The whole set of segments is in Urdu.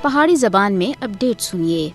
پہاڑی زبان میں اپڈیٹ سنیے۔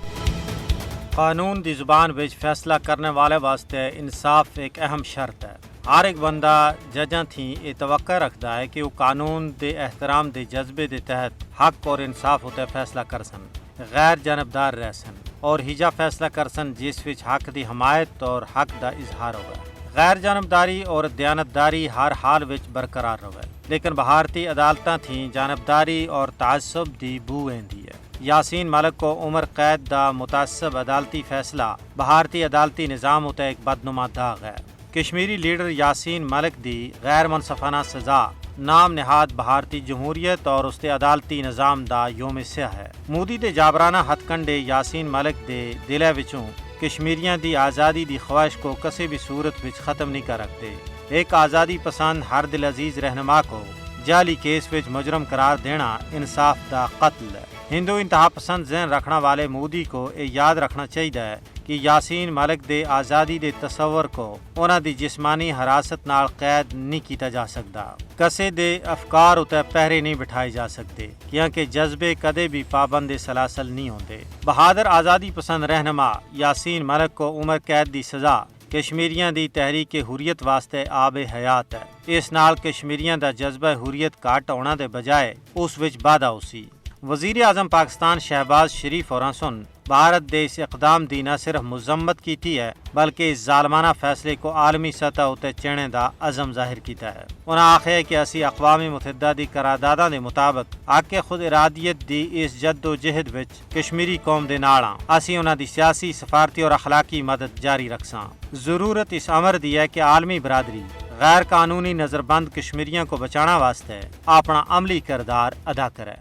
قانون دی زبان وچ فیصلہ کرنے والے واسطے انصاف ایک اہم شرط ہے۔ ہر ایک بندہ ججاں تھی یہ توقع رکھتا ہے کہ وہ قانون دے احترام دے جذبے دے تحت حق اور انصاف ہوتے فیصلہ کر سن، غیر جانبدار رہ سن اور ہجا فیصلہ کر سن جس وچ حق دی حمایت اور حق دا اظہار ہوگا۔ غیر جانبداری اور دیانتداری ہر حال وچ برقرار رہے، لیکن بھارتی عدالتاں تھی جانبداری اور تعصب دی بو ایندی ہے۔ یاسین ملک کو عمر قید دا متعصب عدالتی فیصلہ بھارتی عدالتی نظام ہوتا ایک بدنما داغ ہے۔ کشمیری لیڈر یاسین ملک دی غیر منصفانہ سزا نام نہاد بھارتی جمہوریت اور اس دے عدالتی نظام دا یوم سیاہ ہے۔ مودی دے جابرانہ ہتھ کنڈے یاسین ملک دے دلے وچوں کشمیریاں دی آزادی دی خواہش کو کسی بھی صورت وچ ختم نہیں کر رکھتے۔ ایک آزادی پسند ہر دل عزیز رہنما کو جعلی کیس وچ مجرم قرار دینا انصاف دا قتل ہے۔ ہندو انتہا پسند ذہن رکھنا والے مودی کو یہ یاد رکھنا چاہیے کہ یاسین ملک دے آزادی دے تصور کو انہاں دی جسمانی حراست نال قید نہیں کیتا جا سکتا، کسے دے افکار اتے پہرے نہیں بٹھائے جا سکتے، کیونکہ جذبے کدے بھی پابند سلاسل نہیں ہوندے۔ بہادر آزادی پسند رہنما یاسین ملک کو عمر قید دی سزا کشمیریاں دی تحریک حریت واسطے آب حیات ہے۔ اس نال کشمیریاں دا جذبہ حریت گھٹ ہونا دے بجائے اس وچ بادھا ہوسی۔ وزیر اعظم پاکستان شہباز شریف اور سن بھارت دے اس اقدام دی نہ صرف مذمت کیتی ہے بلکہ اس ظالمانہ فیصلے کو عالمی سطح اتے چینے دا عزم ظاہر کیتا ہے۔ انہاں آخیا کہ اسی اقوام متحدہ دی قرارداداں دے مطابق حق خود ارادیت دی اس جد و جہد وچ کشمیری قوم دے نال ہاں، اسی انہاں دی سیاسی، سفارتی اور اخلاقی مدد جاری رکھساں۔ ضرورت اس امر دی ہے کہ عالمی برادری غیر قانونی نظر بند کشمیریوں کو بچانا واسطے اپنا عملی کردار ادا کرے۔